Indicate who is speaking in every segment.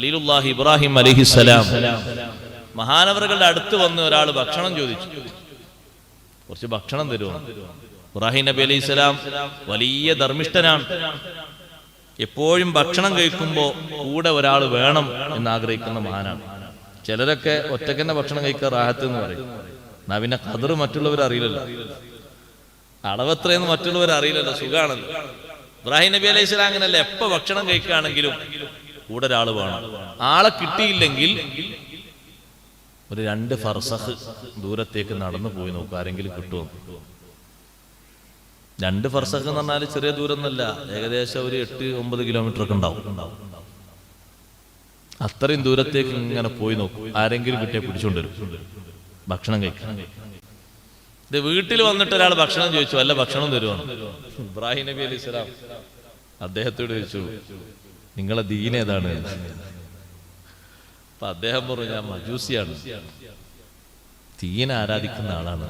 Speaker 1: ഖലീലുല്ലാഹി ഇബ്രാഹിം അലൈഹിസ്സലാം മഹാനവറുകളുടെ അടുത്ത് വന്ന് ഒരാൾ ഭക്ഷണം ചോദിച്ചു. കുറച്ച് ഭക്ഷണം തരുമോ? ഇബ്രാഹിം നബി അലൈഹിസ്സലാം വലിയ ധർമ്മിഷ്ഠനാണ്. എപ്പോഴും ഭക്ഷണം കഴിക്കുമ്പോൾ കൂടെ ഒരാൾ വേണം എന്നാഗ്രഹിക്കുന്ന മഹാനാണ്. ചിലരൊക്കെ ഒറ്റയ്ക്ക് തന്നെ ഭക്ഷണം കഴിക്കാൻ റാഹത്ത് എന്ന് പറയും. എന്നാ പിന്നെ ഖദർ മറ്റുള്ളവർ അറിയില്ലല്ലോ, അളവത്രയെന്ന് മറ്റുള്ളവർ അറിയില്ലല്ലോ, സുഖാണല്ലോ. ഇബ്രാഹിം നബി അലൈഹി സ്വലാം അങ്ങനല്ല, എപ്പോ ഭക്ഷണം കഴിക്കുകയാണെങ്കിലും കൂടെ ഒരാൾ വേണം. ആളെ കിട്ടിയില്ലെങ്കിൽ ഒരു 2 ഫർസഖ് ദൂരത്തേക്ക് നടന്നു പോയി നോക്കുക, ആരെങ്കിലും കിട്ടുമോ. 2 ഫർസഖ് എന്ന് പറഞ്ഞാൽ ചെറിയ ദൂരം എന്നല്ല, ഏകദേശം ഒരു 8-9 കിലോമീറ്റർ ഒക്കെ ഉണ്ടാവും. അത്രയും ദൂരത്തേക്ക് ഇങ്ങനെ പോയി നോക്കും, ആരെങ്കിലും കിട്ടിയാൽ പിടിച്ചുകൊണ്ടുവരും ഭക്ഷണം കഴിക്കാൻ. ഇത് വീട്ടിൽ വന്നിട്ട് ഒരാൾ ഭക്ഷണം ചോദിച്ചു, അല്ല ഭക്ഷണം തരുവാണ്. ഇബ്രാഹിം നബി അലൈഹി സ്വലാം അദ്ദേഹത്തോട് ചോദിച്ചു, നിങ്ങളെ ദീൻ ഏതാണ്? അപ്പൊ അദ്ദേഹം പറഞ്ഞു, ഞാൻ മജൂസിയാണ്, തീനെ ആരാധിക്കുന്ന ആളാണ്,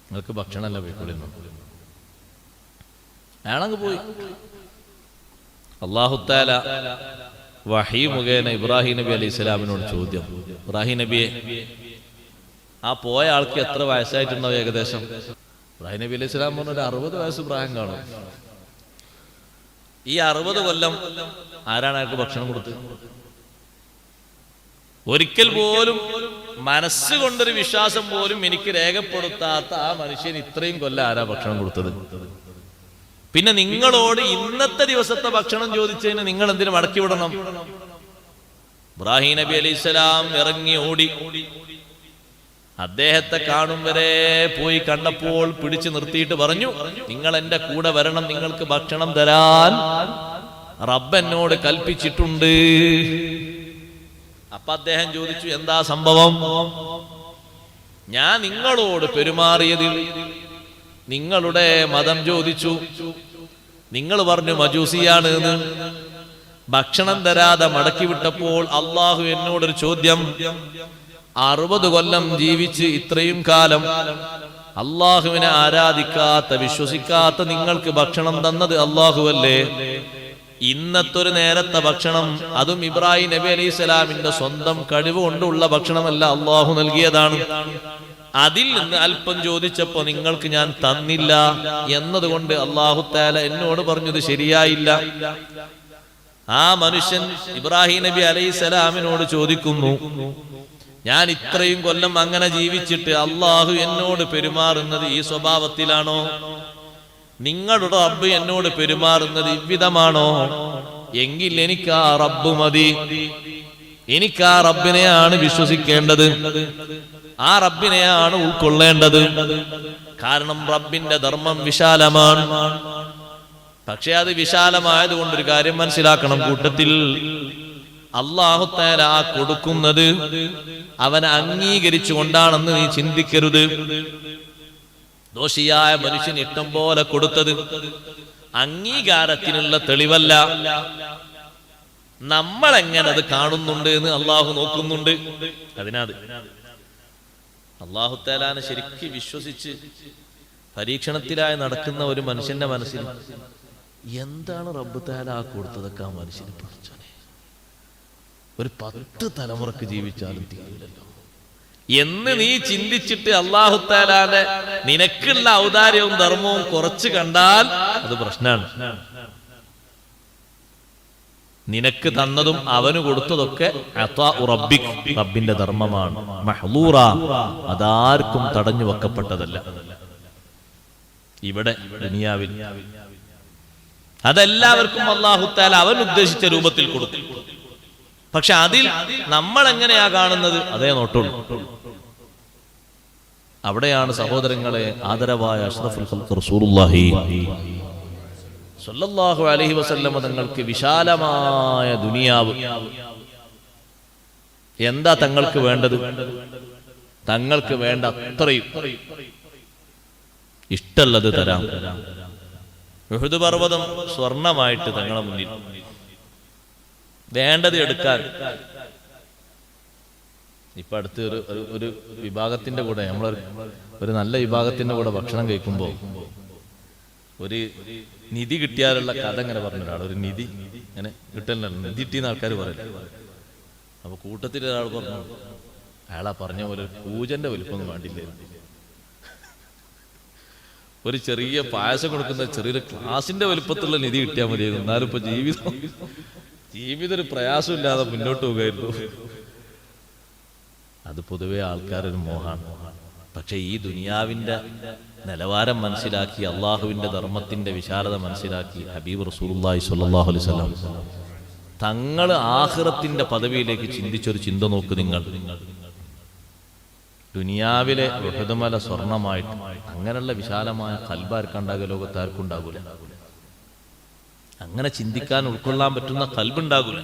Speaker 1: നിങ്ങൾക്ക് ഭക്ഷണമല്ല പോയിക്കൊള്ളുന്നു. അയാളങ്ങ് പോയി. അല്ലാഹു തആല വഹീ മുഖേന ഇബ്രാഹിം നബി അലൈഹി സ്വലാമിനോട് ചോദ്യം, ഇബ്രാഹിം നബിയെ, ആ പോയ ആൾക്ക് എത്ര വയസ്സായിട്ടുണ്ടാവും ഏകദേശം? ഇബ്രാഹിം നബി അലൈഹി സ്വലാം പറഞ്ഞ ഒരു 60 വയസ്സ് പ്രായം കാണും. ഈ 60 കൊല്ലം ആരാണ് അയാൾക്ക് ഭക്ഷണം കൊടുത്തത്? ഒരിക്കൽ പോലും മനസ്സുകൊണ്ടൊരു വിശ്വാസം പോലും എനിക്ക് രേഖപ്പെടുത്താത്ത ആ മനുഷ്യൻ ഇത്രയും കൊല്ലം ആരാ ഭക്ഷണം കൊടുത്തത്? പിന്നെ നിങ്ങളോട് ഇന്നത്തെ ദിവസത്തെ ഭക്ഷണം ചോദിച്ചതിന് നിങ്ങൾ എന്തിനു മടക്കി വിടണം? ഇബ്രാഹിം നബി അലൈഹി സ്വലാം ഇറങ്ങി ഓടി. അദ്ദേഹത്തെ കാണും വരെ പോയി കണ്ടപ്പോൾ പിടിച്ചു നിർത്തിയിട്ട് പറഞ്ഞു, നിങ്ങൾ എന്റെ കൂടെ വരണം, നിങ്ങൾക്ക് ഭക്ഷണം തരാൻ റബ്ബ് എന്നോട് കൽപ്പിച്ചിട്ടുണ്ട്. അപ്പൊ അദ്ദേഹം ചോദിച്ചു, എന്താ സംഭവം? ഞാൻ നിങ്ങളോട് പെരുമാറിയതിൽ നിങ്ങളുടെ മതം ചോദിച്ചു, നിങ്ങൾ പറഞ്ഞു മജൂസിയാണ് എന്ന്. ഭക്ഷണം തരാതെ മടക്കി വിട്ടപ്പോൾ അള്ളാഹു എന്നോടൊരു ചോദ്യം, 60 കൊല്ലം ജീവിച്ച് ഇത്രയും കാലം അള്ളാഹുവിനെ ആരാധിക്കാത്ത വിശ്വസിക്കാത്ത നിങ്ങൾക്ക് ഭക്ഷണം തന്നത് അള്ളാഹുവല്ലേ? ഇന്നത്തൊരു നേരത്തെ ഭക്ഷണം, അതും ഇബ്രാഹിം നബി അലൈഹി സ്വലാമിന്റെ സ്വന്തം കഴിവ് കൊണ്ടുള്ള ഭക്ഷണമല്ല, അള്ളാഹു നൽകിയതാണ്. അതിൽ നിന്ന് അല്പം ചോദിച്ചപ്പോ നിങ്ങൾക്ക് ഞാൻ തന്നില്ല എന്നതുകൊണ്ട് അല്ലാഹു തആല എന്നോട് പറഞ്ഞത് ശരിയായില്ല. ആ മനുഷ്യൻ ഇബ്രാഹിം നബി അലൈഹിസ്സലാമിനോട് ചോദിക്കുന്നു, ഞാൻ ഇത്രയും കൊല്ലം അങ്ങനെ ജീവിച്ചിട്ട് അള്ളാഹു എന്നോട് പെരുമാറുന്നത് ഈ സ്വഭാവത്തിലാണോ? നിങ്ങളുടെ റബ്ബ് എന്നോട് പെരുമാറുന്നത് ഇவ்விதമാണോ? എങ്കിൽ എനിക്ക് ആ റബ്ബ് മതി, എനിക്ക് ആ റബ്ബിനെയാണ് വിശ്വസിക്കേണ്ടത്, ആ റബ്ബിനെയാണ് ഉൾക്കൊള്ളേണ്ടത്. കാരണം റബ്ബിന്റെ ധർമ്മം വിശാലമാണ്. പക്ഷെ അത് വിശാലമായതുകൊണ്ടൊരു കാര്യം മനസ്സിലാക്കണം, കൂട്ടത്തിൽ അല്ലാഹു തആല ആ കൊടുക്കുന്നത് അവനെ അംഗീകരിച്ചുകൊണ്ടാണെന്ന് നീ ചിന്തിക്കരുത്. ദോഷിയായ മനുഷ്യൻ ഇഷ്ടം പോലെ കൊടുത്തത് അംഗീകാരത്തിനുള്ള തെളിവല്ല. നമ്മൾ എങ്ങനെ അത് കാണുന്നുണ്ട് എന്ന് അള്ളാഹു നോക്കുന്നുണ്ട്. അതിനാത് അല്ലാഹു തആലാനെ ശരിക്ക് വിശ്വസിച്ച് പരീക്ഷണത്തിലായി നടക്കുന്ന ഒരു മനുഷ്യന്റെ മനസ്സിൽ എന്താണ് റബ്ബ് തആല ആ കൊടുത്തതൊക്കെ ആ മനുഷ്യന് പഠിച്ചോനെ ഒരു 10 തലമുറക്ക് ജീവിച്ചാലും തീരില്ലല്ലോ എന്ന് നീ ചിന്തിച്ചിട്ട് അല്ലാഹു തആലാനെ നിനക്കുള്ള ഔദാര്യവും ധർമ്മവും കുറച്ച് കണ്ടാൽ അത് പ്രശ്നമാണ്. നിനക്ക് തന്നതും അവന് കൊടുത്തതൊക്കെ റബ്ബിന്റെ ധർമ്മമാണ്, മഹ്ലൂറ, അതാർക്കും തടഞ്ഞു വെക്കപ്പെട്ടതല്ല. ഇവിടെ ദുനിയാവിൽ അതെല്ലാവർക്കും അല്ലാഹു തആല അവൻ ഉദ്ദേശിച്ച രൂപത്തിൽ കൊടുക്കും. പക്ഷെ അതിൽ നമ്മൾ എങ്ങനെയാ കാണുന്നത് അതേ നോട്ടുള്ളൂ. അവിടെയാണ് സഹോദരങ്ങളെ ആദരവായ അഷ്റഫുൽ ഖൽഖ് റസൂലുള്ളാഹി സ്വല്ലല്ലാഹു അലൈഹി വസല്ലം തങ്ങൾക്ക് വിശാലമായ ദുനിയാവ്. എന്താ തങ്ങൾക്ക് വേണ്ടത്? തങ്ങൾക്ക് വേണ്ട അത്രയും ഇഷ്ടമുള്ളത് തരാം. ഉഹുദ് പർവ്വതം സ്വർണമായിട്ട് തങ്ങളെ മുന്നിൽ വേണ്ടത് എടുക്കാൻ. ഇപ്പൊ അടുത്ത് ഒരു വിഭാഗത്തിന്റെ കൂടെ ഒരു നല്ല വിഭാഗത്തിന്റെ കൂടെ ഭക്ഷണം കഴിക്കുമ്പോ ഒരു നിധി കിട്ടിയാലുള്ള കഥ ഇങ്ങനെ പറഞ്ഞ ഒരാൾ, ഒരു നിധി ഇങ്ങനെ കിട്ടല്ല നിധിട്ടീന്ന് ആൾക്കാർ പറയില്ല. അപ്പൊ കൂട്ടത്തിൽ ഒരാൾ പറഞ്ഞു, അയാളാ പറഞ്ഞ പോലെ ഒരു പൂജന്റെ വലിപ്പമൊന്നും വേണ്ടില്ലേ, ഒരു ചെറിയ പായസം കൊടുക്കുന്ന ചെറിയൊരു ക്ലാസിന്റെ വലിപ്പത്തിലുള്ള നിധി കിട്ടിയാൽ മതിയായിരുന്നു. എന്നാലും ഇപ്പൊ ജീവിതം ഒരു പ്രയാസമില്ലാതെ മുന്നോട്ട് പോകുമായിരുന്നു. അത് പൊതുവെ ആൾക്കാരൊരു മോഹാണ്. പക്ഷെ ഈ ദുനിയാവിന്റെ നിലവാരം മനസ്സിലാക്കി, അള്ളാഹുവിന്റെ ധർമ്മത്തിന്റെ വിശാലത മനസ്സിലാക്കി ഹബീബ് റസൂലുള്ളാഹി സ്വല്ലല്ലാഹു അലൈഹി വസല്ലം തങ്ങൾ ആഖിറത്തിന്റെ പദവിയിലേക്ക് ചിന്തിച്ചൊരു ചിന്ത നോക്ക് നിങ്ങൾ. ദുനിയാവിലെ ഉഹദ് മല സ്വർണമായിട്ട് അങ്ങനെയുള്ള വിശാലമായ ഖൽബാർക്കുണ്ടാകുക ലോകത്ത് ആർക്കും ഉണ്ടാകൂല. അങ്ങനെ ചിന്തിക്കാൻ ഉൾക്കൊള്ളാൻ പറ്റുന്ന ഖൽബുണ്ടാകൂല.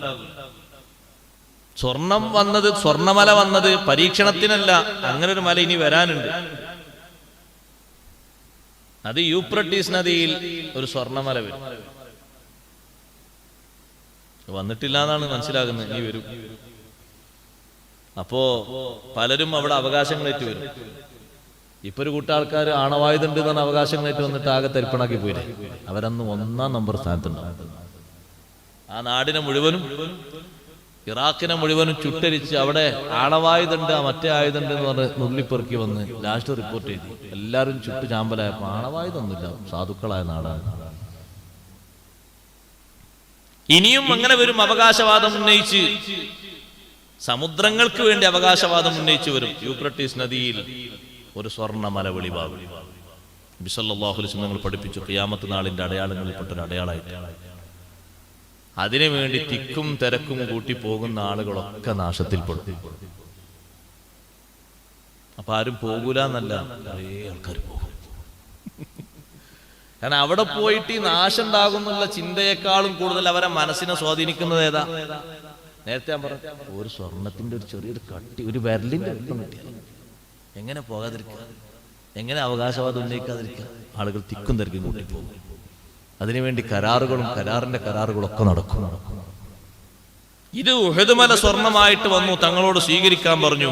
Speaker 1: സ്വർണം വന്നത്, സ്വർണമല വന്നത് പരീക്ഷണത്തിനല്ല. അങ്ങനെ ഒരു മല ഇനി വരാനുണ്ട്. അത് യൂഫ്രട്ടീസ് നദിയിൽ ഒരു സ്വർണമല വരും. വന്നിട്ടില്ല എന്നാണ് മനസ്സിലാകുന്നത്, ഇനി വരും. അപ്പോ പലരും അവിടെ അവകാശങ്ങളേറ്റ് വരും. ഇപ്പൊ ഒരു കൂട്ടാൾക്കാർ ആണവായുധമുണ്ട് എന്നാണ് അവകാശങ്ങളേറ്റ് വന്നിട്ട് ആകെ തരിപ്പണാക്കി പോയില്ലേ. അവരന്ന് 1-ാം നമ്പർ സ്ഥാനത്തുണ്ടാവും. ആ നാടിനെ മുഴുവനും, ഇറാഖിനെ മുഴുവനും ചുട്ടരിച്ച് അവിടെ ആണവായുധമുണ്ട്, മറ്റേ ആയുധമുണ്ട് എന്ന് പറഞ്ഞ് നുള്ളിപ്പെറുക്കി വന്ന് ലാസ്റ്റ് റിപ്പോർട്ട് ചെയ്തു. എല്ലാവരും ചുട്ടു ചാമ്പലായപ്പോ ആണവായുധമൊന്നുമില്ല, സാധുക്കളായ നാടാണ്. ഇനിയും അങ്ങനെ വരും. അവകാശവാദം ഉന്നയിച്ച്, സമുദ്രങ്ങൾക്ക് വേണ്ടി അവകാശവാദം ഉന്നയിച്ചു വരും. യൂഫ്രട്ടീസ് നദിയിൽ ഒരു സ്വർണ്ണമല വെളിവാകും. നബി സല്ലല്ലാഹു അലൈഹി വസല്ലം ഞങ്ങൾ പഠിപ്പിച്ചു, ഖിയാമത്ത് നാളിന്റെ അടയാളങ്ങളിൽപ്പെട്ട ഒരു അടയാളമായിട്ട്. അതിനുവേണ്ടി തിക്കും തിരക്കും കൂട്ടി പോകുന്ന ആളുകളൊക്കെ നാശത്തിൽപ്പെടും. അപ്പൊ ആരും പോകൂല എന്നല്ല, കുറേ ആൾക്കാർ പോകും. കാരണം അവിടെ പോയിട്ട് ഈ നാശം ഉണ്ടാകുന്നുള്ള ചിന്തയെക്കാളും കൂടുതൽ അവരെ മനസ്സിനെ സ്വാധീനിക്കുന്നത് ഏതാ? നേരത്തെ ഞാൻ പറഞ്ഞു, ഒരു സ്വർണത്തിന്റെ ഒരു ചെറിയൊരു കട്ടി, ഒരു വിരലിന്റെ വലിപ്പം കിട്ടിയാൽ എങ്ങനെ പോകാതിരിക്കുക, എങ്ങനെ അവകാശവാദം ഉന്നയിക്കാതിരിക്കുക? ആളുകൾ തിക്കും തിരക്കും കൂട്ടി പോകും. അതിനുവേണ്ടി കരാറുകളും കരാറുകളൊക്കെ നടക്കും. ഇത് ഉഹദ് മല സ്വർണമായിട്ട് വന്നു, തങ്ങളോട് സ്വീകരിക്കാൻ പറഞ്ഞു.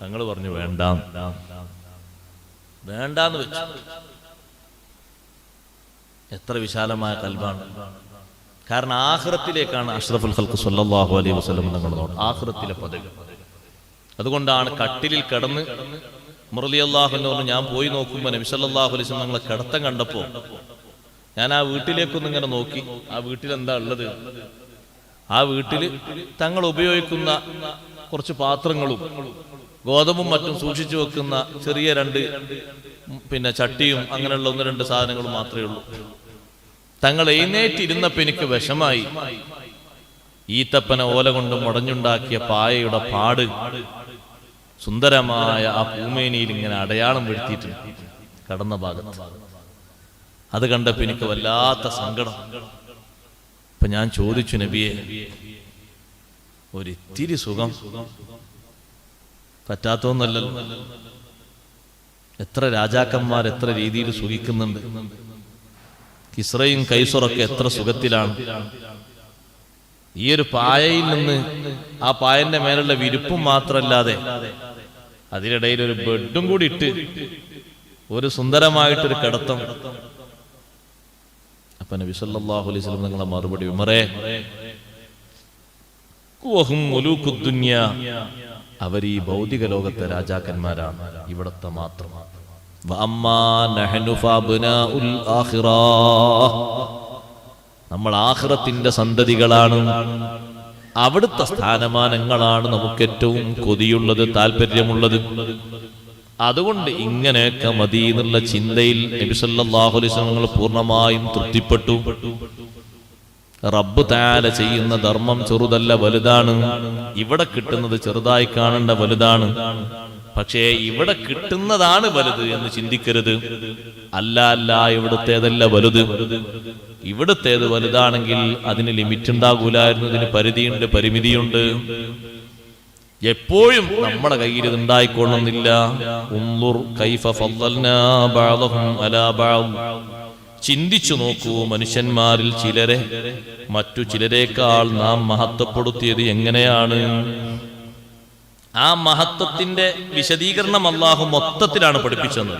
Speaker 1: തങ്ങൾ പറഞ്ഞു വേണ്ടാന്ന് വെച്ചു. എത്ര വിശാലമായ ഖൽബാണ്! കാരണം ആഖിറത്തിലേക്കാണ് അഷ്റഫുൽ ഖൽഖ് സ്വല്ലല്ലാഹു അലൈഹി വസല്ലം തങ്ങൾ ആഖിറത്തിലെ പദവി. അതുകൊണ്ടാണ് കട്ടിലിൽ കിടന്ന് റളിയല്ലാഹു അൻഹു പറഞ്ഞു, ഞാൻ പോയി നോക്കുമ്പോൾ നബി സല്ലല്ലാഹു അലൈഹി വസല്ലം തങ്ങളെ കിടത്തം കണ്ടപ്പോ ഞാൻ ആ വീട്ടിലേക്കൊന്നും ഇങ്ങനെ നോക്കി. ആ വീട്ടിൽ എന്താ ഉള്ളത്? ആ വീട്ടിൽ തങ്ങൾ ഉപയോഗിക്കുന്ന കുറച്ച് പാത്രങ്ങളും ഗോതമ്പും മറ്റും സൂക്ഷിച്ചു വെക്കുന്ന ചെറിയ 2 ചട്ടിയും അങ്ങനെയുള്ള 1-2 സാധനങ്ങളും മാത്രമേ ഉള്ളൂ. തങ്ങൾ എഴുന്നേറ്റിരുന്നപ്പോ എനിക്ക് വിഷമായി. ഈത്തപ്പന ഓല കൊണ്ട് മുടഞ്ഞുണ്ടാക്കിയ പായയുടെ പാട് സുന്ദരമായ ആ പൂമേനിയിൽ ഇങ്ങനെ അടയാളം വരുത്തിയിട്ടുണ്ട് കടന്ന ഭാഗത്ത്. അത് കണ്ടപ്പോ എനിക്ക് വല്ലാത്ത സങ്കടം. അപ്പൊ ഞാൻ ചോദിച്ചു, നബിയെ, ഒരിത്തിരി സുഖം പറ്റാത്തൊന്നല്ലല്ലോ. എത്ര രാജാക്കന്മാർ എത്ര രീതിയിൽ സുഖിക്കുന്നുണ്ട്. കിസ്റയും കൈസറൊക്കെ എത്ര സുഖത്തിലാണ്. ഈ ഒരു പായയിൽ നിന്ന്, ആ പായന്റെ മേലുള്ള വിരിപ്പും മാത്രമല്ലാതെ അതിനിടയിൽ ഒരു ബെഡും കൂടി ഇട്ട് ഒരു സുന്ദരമായിട്ടൊരു കിടത്തം. അപ്പൊ നബി സല്ലല്ലാഹു അലൈഹി വസല്ലം നിങ്ങളെ മറുപടി, ഉമറേ, വഹും മുലൂഖുദ് ദുനിയ, അവർ ഈ ഭൗതിക ലോകത്തെ രാജാക്കന്മാരാണ്, ഇവിടത്തെ മാത്രം. നമ്മൾ ആഖിറത്തിന്റെ സന്തതികളാണ്. അവിടുത്തെ സ്ഥാനമാനങ്ങളാണ് നമുക്ക് ഏറ്റവും കൊതിയുള്ളത്, താല്പര്യമുള്ളത്. അതുകൊണ്ട് ഇങ്ങനെയൊക്കെ മതി എന്നുള്ള ചിന്തയിൽ നബി സല്ലല്ലാഹു അലൈഹി വസല്ലം പൂർണ്ണമായും തൃപ്തിപ്പെട്ടു. റബ്ബ് തആല ചെയ്യുന്ന ധർമ്മം ചെറുതല്ല, വലുതാണ്. ഇവിടെ കിട്ടുന്നത് ചെറുതായി കാണേണ്ട, വലുതാണ്. പക്ഷേ ഇവിടെ കിട്ടുന്നതാണ് വലുത് എന്ന് ചിന്തിക്കരുത്. അല്ല, ഇവിടുത്തേതല്ല വലുത്. ഇവിടുത്തേത് വലുതാണെങ്കിൽ അതിന് ലിമിറ്റ് ഉണ്ടാകൂലായിരുന്നു, ഇതിന് പരിധിയുണ്ട്, പരിമിതിയുണ്ട്. എപ്പോഴും നമ്മുടെ കയ്യിൽ ഇത് ഉണ്ടായിക്കൊള്ളുന്നില്ല. ചിന്തിച്ചു നോക്കൂ, മനുഷ്യന്മാരിൽ ചിലരെ മറ്റു ചിലരേക്കാൾ നാം മഹത്വപ്പെടുത്തിയത് എങ്ങനെയാണ്? ആ മഹത്വത്തിന്റെ വിശദീകരണം അല്ലാഹു മൊത്തത്തിലാണ് പഠിപ്പിച്ചത്.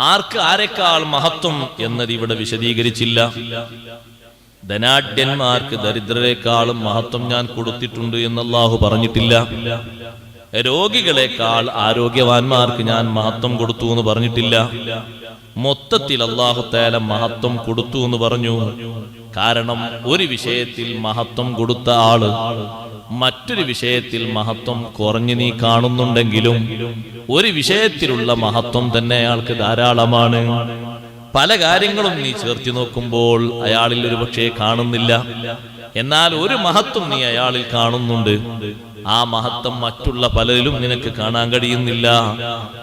Speaker 1: ആർക്ക് ആരെക്കാൾ മഹത്വം എന്നത് ഇവിടെ വിശദീകരിച്ചില്ല. ധനാഢ്യന്മാർക്ക് ദരിദ്രരെക്കാളും മഹത്വം ഞാൻ കൊടുത്തിട്ടുണ്ട് എന്ന് അല്ലാഹു പറഞ്ഞിട്ടില്ല. രോഗികളെക്കാൾ ആരോഗ്യവാന്മാർക്ക് ഞാൻ മഹത്വം കൊടുത്തു എന്ന് പറഞ്ഞിട്ടില്ല. മൊത്തത്തിൽ അല്ലാഹു തആല മഹത്വം കൊടുത്തു എന്ന് പറഞ്ഞു. കാരണം ഒരു വിഷയത്തിൽ മഹത്വം കൊടുത്ത ആള് മറ്റൊരു വിഷയത്തിൽ മഹത്വം കുറഞ്ഞു നീ കാണുന്നുണ്ടെങ്കിലും ഒരു വിഷയത്തിലുള്ള മഹത്വം തന്നെ അയാൾക്ക് ധാരാളമാണ്. പല കാര്യങ്ങളും നീ ചേർത്തി നോക്കുമ്പോൾ അയാളിൽ ഒരു പക്ഷേ കാണുന്നില്ല, എന്നാൽ ഒരു മഹത്വം നീ അയാളിൽ കാണുന്നുണ്ട്. ആ മഹത്വം മറ്റുള്ള പലരിലും നിനക്ക് കാണാൻ കഴിയുന്നില്ല.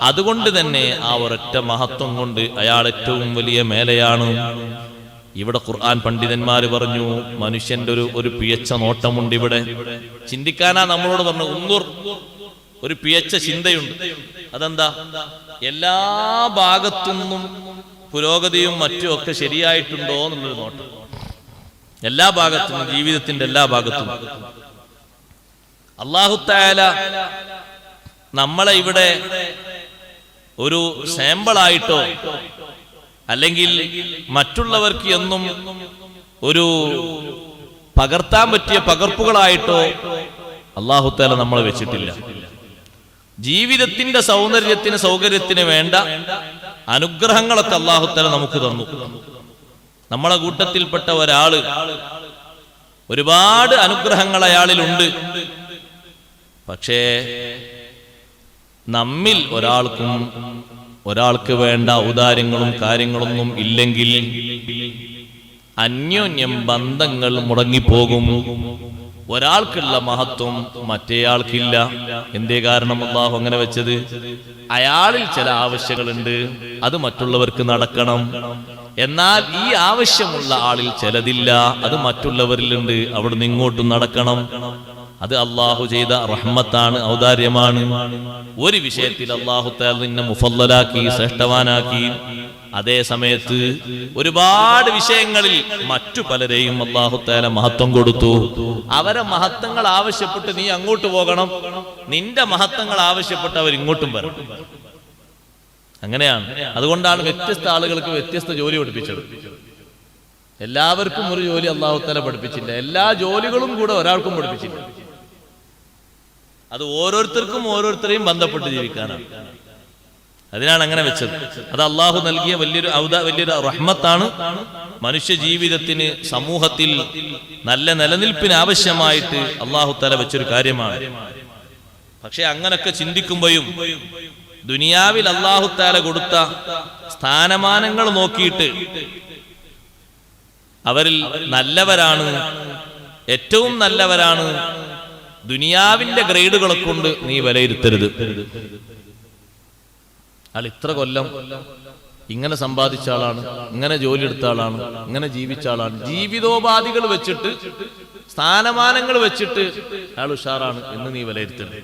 Speaker 1: അതുകൊണ്ട് തന്നെ ആ ഒരൊറ്റ മഹത്വം കൊണ്ട് അയാൾ ഏറ്റവും വലിയ മേലെയാണ്. ഇവിടെ ഖുർആൻ പണ്ഡിതന്മാര് പറഞ്ഞു, മനുഷ്യന്റെ ഒരു പിഴച്ച നോട്ടമുണ്ട്. ഇവിടെ ചിന്തിക്കാനാ നമ്മളോട് പറഞ്ഞു. ഉന്നൂർ ഒരു പിഴച്ച ചിന്തയുണ്ട്. അതെന്താ? എല്ലാ ഭാഗത്തുനിന്നും പുരോഗതിയും മറ്റും ഒക്കെ ശരിയായിട്ടുണ്ടോ എന്നുള്ളൊരു നോട്ടം. എല്ലാ ഭാഗത്തും, ജീവിതത്തിന്റെ എല്ലാ ഭാഗത്തും. അല്ലാഹു തആല നമ്മളെ ഇവിടെ ഒരു സാമ്പിളായിട്ടോ അല്ലെങ്കിൽ മറ്റുള്ളവർക്ക് എന്നും ഒരു പകർത്താൻ പറ്റിയ പകർപ്പുകളായിട്ടോ അല്ലാഹു തആല നമ്മളെ വെച്ചിട്ടില്ല. ജീവിതത്തിന്റെ സൗന്ദര്യത്തിന് സൗകര്യത്തിന് വേണ്ട അനുഗ്രഹങ്ങളൊക്കെ അല്ലാഹു തആല നമുക്ക് തന്നു. നമ്മളെ കൂട്ടത്തിൽപ്പെട്ട ഒരാള് ഒരുപാട് അനുഗ്രഹങ്ങൾ അയാളിലുണ്ട്. പക്ഷേ നമ്മിൽ ഒരാൾക്ക് വേണ്ട ഔദാര്യങ്ങളും കാര്യങ്ങളൊന്നും ഇല്ലെങ്കിൽ അന്യോന്യം ബന്ധങ്ങൾ മുടങ്ങിപ്പോകും. ഒരാൾക്കുള്ള മഹത്വം മറ്റേയാൾക്കില്ല. എന്തേ കാരണം അല്ലാഹു അങ്ങനെ വെച്ചത്? അയാളിൽ ചില ആവശ്യങ്ങളുണ്ട്, അത് മറ്റുള്ളവർക്ക് നടക്കണം. എന്നാൽ ഈ ആവശ്യമുള്ള ആളിൽ ചിലതില്ല, അത് മറ്റുള്ളവരിലുണ്ട്, അവിടുന്ന് ഇങ്ങോട്ടും നടക്കണം. അത് അല്ലാഹു ചെയ്ത റഹ്മത്താണ്, ഔദാര്യമാണ്. ഒരു വിഷയത്തിൽ അല്ലാഹു തആല നിന്നെ മുഫല്ലലാക്കി, ശ്രേഷ്ഠവാനാക്കി. അതേ സമയത്ത് ഒരുപാട് വിഷയങ്ങളിൽ മറ്റു പലരെയും അല്ലാഹു തആല മഹത്വം കൊടുത്തു. അവരെ മഹത്വങ്ങൾ ആവശ്യപ്പെട്ട് നീ അങ്ങോട്ട് പോകണം, നിന്റെ മഹത്വങ്ങൾ ആവശ്യപ്പെട്ട് അവർ ഇങ്ങോട്ടും വരണം. അങ്ങനെയാണ്. അതുകൊണ്ടാണ് വ്യത്യസ്ത ആളുകൾക്ക് വ്യത്യസ്ത ജോലി പഠിപ്പിച്ചത്. എല്ലാവർക്കും ഒരു ജോലി അല്ലാഹു തആല പഠിപ്പിച്ചില്ല. എല്ലാ ജോലികളും കൂടെ ഒരാൾക്കും പഠിപ്പിച്ചില്ല. അത് ഓരോരുത്തർക്കും ഓരോരുത്തരെയും ബന്ധപ്പെട്ട് ജീവിക്കാനാണ്. അതിനാണ് അങ്ങനെ വെച്ചത്. അത് അല്ലാഹു നൽകിയ വലിയൊരു റഹ്മത്താണ്. മനുഷ്യ ജീവിതത്തിന്, സമൂഹത്തിൽ നല്ല നിലനിൽപ്പിന് ആവശ്യമായിട്ട് അല്ലാഹു തആല വെച്ചൊരു കാര്യമാണ്. പക്ഷെ അങ്ങനൊക്കെ ചിന്തിക്കുമ്പോഴും ദുനിയാവിൽ അല്ലാഹു തആല കൊടുത്ത സ്ഥാനമാനങ്ങൾ നോക്കിയിട്ട് അവരിൽ നല്ലവരാണ്, ഏറ്റവും നല്ലവരാണ്, ദുനിയാവിന്റെ ഗ്രേഡുകളെ കൊണ്ട് നീ വിലയിരുത്തരുത്. അയാൾ ഇത്ര കൊല്ലം ഇങ്ങനെ സമ്പാദിച്ച ആളാണ്, ഇങ്ങനെ ജോലി എടുത്ത ആളാണ്, ഇങ്ങനെ ജീവിച്ച ആളാണ്. ജീവിതോപാധികൾ വെച്ചിട്ട്, സ്ഥാനമാനങ്ങൾ വെച്ചിട്ട് അയാൾ ഉഷാറാണ് എന്ന് നീ വിലയിരുത്തരുത്.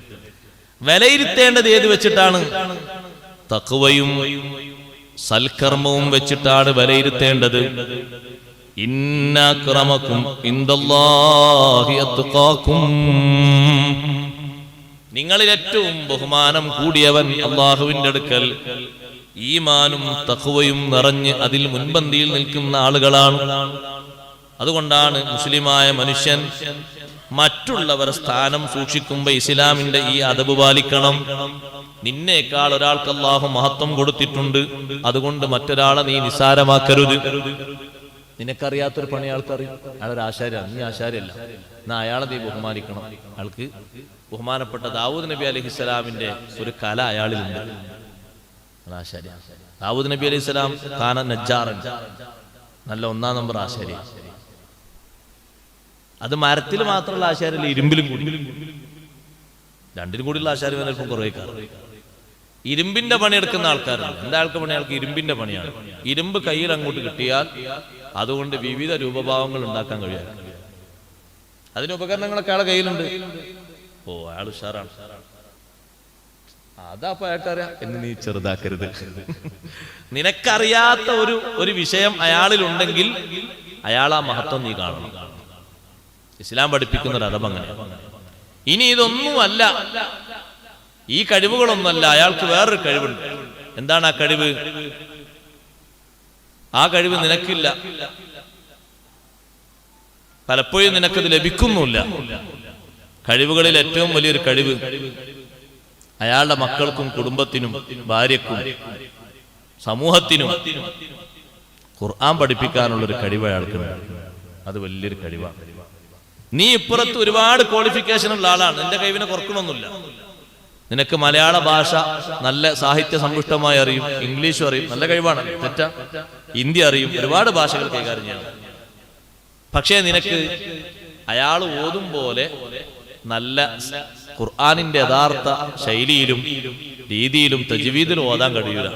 Speaker 1: വിലയിരുത്തേണ്ടത് ഏത് വെച്ചിട്ടാണ്? തഖ്വയും സൽക്കർമ്മവും വെച്ചിട്ടാണ് വിലയിരുത്തേണ്ടത്. ഇന്ന അക്രമക്കും ഇൻദല്ലാഹി അത്ഖാക്കും, നിങ്ങളിൽ ഏറ്റവും ബഹുമാനം കൂടിയവൻ അല്ലാഹുവിന്റെ അടുക്കൽ ഈമാനും തഖ്വയും നിറഞ്ഞ് അതിൽ മുൻപന്തിയിൽ നിൽക്കുന്ന ആളുകളാണ്. അതുകൊണ്ടാണ് മുസ്ലിമായ മനുഷ്യൻ മറ്റുള്ളവർ സ്ഥാനം സൂക്ഷിക്കുമ്പോ ഇസ്ലാമിന്റെ ഈ അദബ് പാലിക്കണം. നിന്നേക്കാൾ ഒരാൾക്ക് അല്ലാഹു മഹത്വം കൊടുത്തിട്ടുണ്ട്, അതുകൊണ്ട് മറ്റൊരാളെ നീ നിസ്സാരമാക്കരുത്. നിനക്കറിയാത്തൊരു പണി ആൾക്കറിയും, അയാളൊരു ആശാരിയാണ്, നീ ആശാരിയല്ല, എന്നാ അയാളെ നീ ബഹുമാനിക്കണം. അയാൾക്ക് ബഹുമാനപ്പെട്ട ദാവൂദ് നബി അലൈഹിസ്സലാമിന്റെ ഒരു കല അയാളിലുണ്ട്, ആശാരി. ദാവൂദ് നബി അലൈഹിസ്സലാം കാന നജ്ജാറൻ, നല്ല 1-ാം നമ്പർ ആശാരി. അത് മരത്തിൽ മാത്രമുള്ള ആശാരിയല്ല, ഇരുമ്പിലും കൂടി, രണ്ടിനും കൂടിയുള്ള ആശാരി വന്നപ്പം കുറേ കാലം. ഇരുമ്പിന്റെ പണിയെടുക്കുന്ന ആൾക്കാരുണ്ട്. എന്താ ആൾക്ക് പണി? ആൾക്ക് ഇരുമ്പിന്റെ പണിയാണ്. ഇരുമ്പ് കയ്യിൽ അങ്ങോട്ട് കിട്ടിയാൽ അതുകൊണ്ട് വിവിധ രൂപഭാവങ്ങൾ ഉണ്ടാക്കാൻ കഴിയും. അതിന് ഉപകരണങ്ങളൊക്കെ അയാളെ കയ്യിലുണ്ട്. ഓ, അയാൾ ഉഷാറാണ്, അതാപ്പ അയാൾക്കറിയാം എന്ന് നീ ചെറുതാക്കരുത്. നിനക്കറിയാത്ത ഒരു വിഷയം അയാളിലുണ്ടെങ്കിൽ അയാൾ ആ മഹത്വം നീ കാണണം. ഇസ്ലാം പഠിപ്പിക്കുന്ന ഒരു അദബ് അങ്ങനെ. ഇനി ഇതൊന്നുമല്ല, ഈ കഴിവുകളൊന്നുമല്ല, അയാൾക്ക് വേറൊരു കഴിവുണ്ട്. എന്താണ് ആ കഴിവ്? ആ കഴിവ് നിനക്കില്ല. പലപ്പോഴും നിനക്കത് ലഭിക്കുന്നില്ല. കഴിവുകളിൽ ഏറ്റവും വലിയൊരു കഴിവ് അയാളുടെ മക്കൾക്കും കുടുംബത്തിനും ഭാര്യക്കും സമൂഹത്തിനും ഖുർആൻ പഠിപ്പിക്കാനുള്ളൊരു കഴിവ് അയാൾക്കുണ്ട്. അത് വലിയൊരു കഴിവാണ്. നീ ഇപ്പുറത്ത് ഒരുപാട് ക്വാളിഫിക്കേഷൻ ഉള്ള ആളാണ്, നിന്റെ കഴിവിനെ കുറക്കണമൊന്നുമില്ല. നിനക്ക് മലയാള ഭാഷ നല്ല സാഹിത്യ സമ്പുഷ്ടമായി അറിയും, ഇംഗ്ലീഷും അറിയും, നല്ല കഴിവാണ്, തെറ്റാ. ഹിന്ദി അറിയും, ഒരുപാട് ഭാഷകൾ കൈകാര്യം ചെയ്യണം. പക്ഷേ നിനക്ക് അയാൾ ഓതും പോലെ നല്ല ഖുർആനിന്റെ യഥാർത്ഥ ശൈലിയിലും രീതിയിലും തജ്വീദിലും ഓതാൻ കഴിയൂല.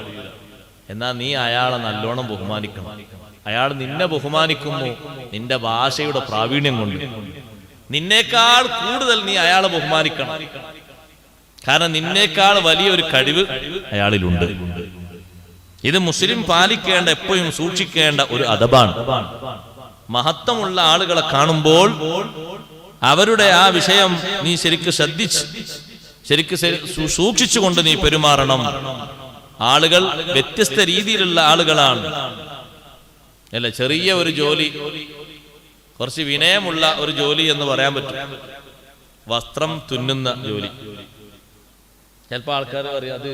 Speaker 1: എന്നാൽ നീ അയാളെ നല്ലോണം ബഹുമാനിക്കണം. അയാൾ നിന്നെ ബഹുമാനിക്കുമ്പോൾ നിന്റെ ഭാഷയുടെ പ്രാവീണ്യം കൊണ്ട് നിന്നേക്കാൾ കൂടുതൽ നീ അയാളെ ബഹുമാനിക്കണം. കാരണം നിന്നേക്കാൾ വലിയൊരു കഴിവ് അയാളിലുണ്ട്. ഇത് മുസ്ലിം പാലിക്കേണ്ട, എപ്പോഴും സൂക്ഷിക്കേണ്ട ഒരു അദബാണ്. മഹത്വമുള്ള ആളുകളെ കാണുമ്പോൾ അവരുടെ ആ വിഷയം നീ ശരിക്ക് സൂക്ഷിച്ചുകൊണ്ട് നീ പെരുമാറണം. ആളുകൾ വ്യത്യസ്ത രീതിയിലുള്ള ആളുകളാണ്. അല്ല, ചെറിയ ഒരു ജോലി, കുറച്ച് വിനയമുള്ള ഒരു ജോലി എന്ന് പറയാൻ പറ്റും. വസ്ത്രം തുന്നുന്ന ജോലി. ചിലപ്പോൾ ആൾക്കാർ പറയും അത്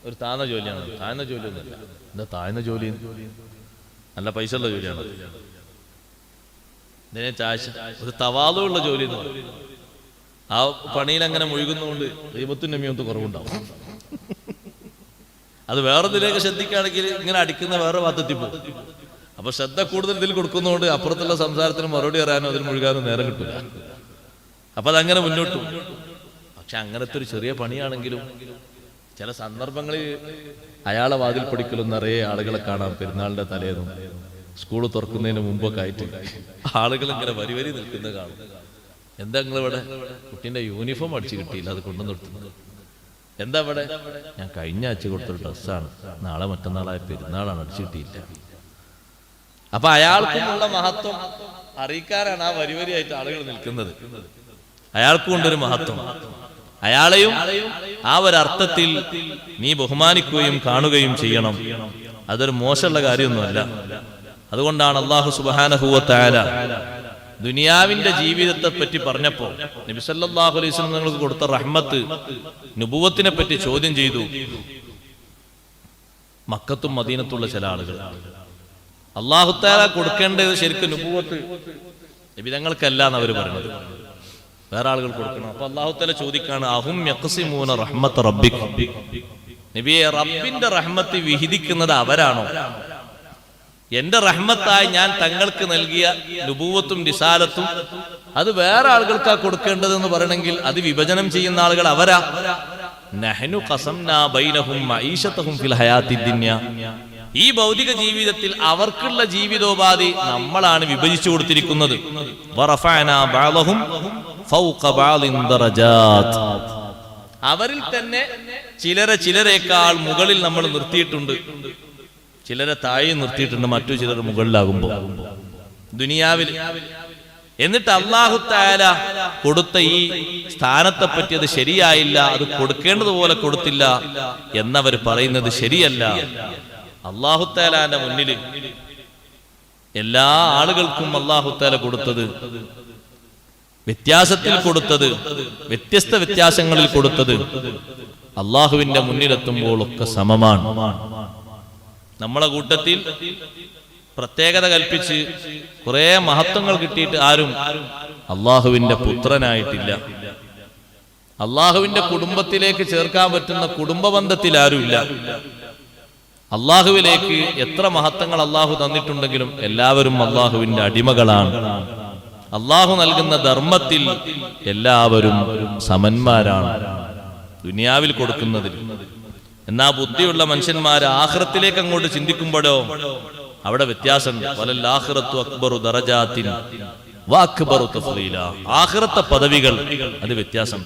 Speaker 1: ഒരു താഴ്ന്ന ജോലിയാണ്. താഴ്ന്ന ജോലിയൊന്നുമില്ല. എന്താ താഴ്ന്ന ജോലി? നല്ല പൈസ ഉള്ള ജോലിയാണ്. ഇതിനെ ഒരു തവാളുള്ള ജോലി എന്ന് പറയും. ആ പണിയിൽ അങ്ങനെ മുഴുകുന്നതുകൊണ്ട് ദൈവത്തിന്റെ മീമത്ത് കുറവുണ്ടാവും. അത് വേറൊന്നിലേക്ക് ശ്രദ്ധിക്കുകയാണെങ്കിൽ ഇങ്ങനെ അടിക്കുന്ന വേറെ ഭാഗത്തെത്തി പോകും. അപ്പൊ ശ്രദ്ധ കൂടുതൽ ഇതിൽ കൊടുക്കുന്നതുകൊണ്ട് അപ്പുറത്തുള്ള സംസാരത്തിന് മറുപടി പറയാനോ അതിൽ മുഴുകാനോ നേരം കിട്ടില്ല. അപ്പൊ അതങ്ങനെ മുന്നോട്ട് പോകും. പക്ഷെ അങ്ങനത്തെ ഒരു ചെറിയ പണിയാണെങ്കിലും ചില സന്ദർഭങ്ങളിൽ അയാളെ വാതിൽ പഠിക്കലും നിറയെ ആളുകളെ കാണാം. പെരുന്നാളിന്റെ തലേന്നും സ്കൂൾ തുറക്കുന്നതിന് മുമ്പൊക്കെ ആയിട്ട് ആളുകൾ ഇങ്ങനെ വരി വരി നിൽക്കുന്നത് കാണും. എന്താ നിങ്ങളിവിടെ? കുട്ടീന്റെ യൂണിഫോം അടിച്ചു കിട്ടിയില്ല, അത് കൊണ്ടു നിർത്തുന്നത്. എന്താ ഇവിടെ? ഞാൻ കഴിഞ്ഞ ആഴ്ച കൊടുത്തൊരു ഡ്രസ്സാണ്, നാളെ മറ്റന്നാളായ പെരുന്നാളാണ്, അടിച്ചു കിട്ടിയില്ല. അപ്പൊ അയാൾക്കുമുള്ള മഹത്വം അറിയിക്കാനാണ് ആ വരി വരിയായിട്ട് ആളുകൾ നിൽക്കുന്നത്. അയാൾക്കും കൊണ്ടൊരു മഹത്വം. അയാളെയും ആ ഒരർത്ഥത്തിൽ നീ ബഹുമാനിക്കുകയും കാണുകയും ചെയ്യണം. അതൊരു മോശമുള്ള കാര്യമൊന്നുമല്ല. അതുകൊണ്ടാണ് അല്ലാഹു സുബ്ഹാനഹു വ തആല ദുനിയാവിന്റെ ജീവിതത്തെ പറ്റി പറഞ്ഞപ്പോ നബി സല്ലല്ലാഹു അലൈഹി വസല്ലം നിങ്ങൾക്ക് കൊടുത്ത റഹ്മത്ത് നുബുവത്തിനെ പറ്റി ചോദ്യം ചെയ്തു. മക്കത്തും മദീനത്തുള്ള ചില ആളുകൾ അല്ലാഹു തആല കൊടുക്കേണ്ടത് ശരിക്കും നുബുവത്ത് നബിതങ്ങൾക്കല്ല എന്ന് അവർ പറയുന്നത്, വേറെ ആളുകൾ കൊടുക്കണം. അപ്പൊ അല്ലാഹു തആല ചോദിക്കാണ്, അഹും യഖ്സിമൂന റഹ്മത്ത് റബ്ബിക്, നബിയെ റബ്ബിന്റെ റഹ്മത്ത് വിഹിദിക്കുന്നത് അവരാണോ? എന്റെ റഹ്മത്തായി ഞാൻ തങ്ങൾക്ക് നൽകിയ നുബുവത്തും റിസാലത്തും അത് വേറെ ആളുകൾക്കാ കൊടുക്കേണ്ടതെന്ന് പറയണമെങ്കിൽ അത് വിഭജനം ചെയ്യുന്ന ആളുകൾ അവരാ. നഹ്നു ഖസംനാ ബൈനഹും മഈശതഹും ഫിൽ ഹയാത്തിദ് ദുനിയ, ഈ ഭൗതിക ജീവിതത്തിൽ അവർക്കുള്ള ജീവിതോപാധി നമ്മളാണ് വിഭജിച്ചു കൊടുത്തിരിക്കുന്നത്. വറഫഅനാ ബഅദഹും ഫൗഖ ബഅദിൻ ദറജാത്ത്, അവരിൽ തന്നെ ചിലരേക്കാൾ മുകളിൽ നമ്മൾ നിർത്തിയിട്ടുണ്ട്, ചിലരെ താഴെ നിർത്തിയിട്ടുണ്ട്, മറ്റു ചിലർ മുകളിലാകുമ്പോൾ ദുനിയാവിൽ. എന്നിട്ട് അല്ലാഹു തആല കൊടുത്ത ഈ സ്ഥാനത്തെ പറ്റി അത് ശരിയായില്ല, അത് കൊടുക്കേണ്ടതുപോലെ കൊടുത്തില്ല എന്നവർ പറയുന്നത് ശരിയല്ല. അല്ലാഹു തആലാന്റെ മുന്നിൽ എല്ലാ ആളുകൾക്കും അല്ലാഹു തആല കൊടുത്തത് വ്യത്യാസത്തിൽ കൊടുത്തത്, വ്യത്യസ്ത വ്യത്യാസങ്ങളിൽ കൊടുത്തത് അല്ലാഹുവിന്റെ മുന്നിലെത്തുമ്പോൾ ഒക്കെ സമമാണ്. നമ്മളെ കൂട്ടത്തിൽ പ്രത്യേകത കൽപ്പിച്ച് കുറെ മഹത്വങ്ങൾ കിട്ടിയിട്ട് ആരും അള്ളാഹുവിന്റെ പുത്രനായിട്ടില്ല. അള്ളാഹുവിന്റെ കുടുംബത്തിലേക്ക് ചേർക്കാൻ പറ്റുന്ന കുടുംബ ബന്ധത്തിൽ ആരുമില്ല. അള്ളാഹുവിലേക്ക് എത്ര മഹത്വങ്ങൾ അള്ളാഹു തന്നിട്ടുണ്ടെങ്കിലും എല്ലാവരും അള്ളാഹുവിന്റെ അടിമകളാണ്. അള്ളാഹു നൽകുന്ന ധർമ്മത്തിൽ എല്ലാവരും സമന്മാരാണ് ദുനിയാവിൽ കൊടുക്കുന്നതിൽ. എന്നാ ബുദ്ധിയുള്ള മനുഷ്യന്മാര് ആഖിറത്തിലേക്ക് അങ്ങോട്ട് ചിന്തിക്കുമ്പോഴോ അവിടെ വ്യത്യാസമുണ്ട്. വലൽ ആഖിറത്തു അക്ബറു ദറജാത്തിൻ വഅക്ബറു തഫ്ളീല, ആഖിറത്തെ പദവികൾ അത് വ്യത്യാസം.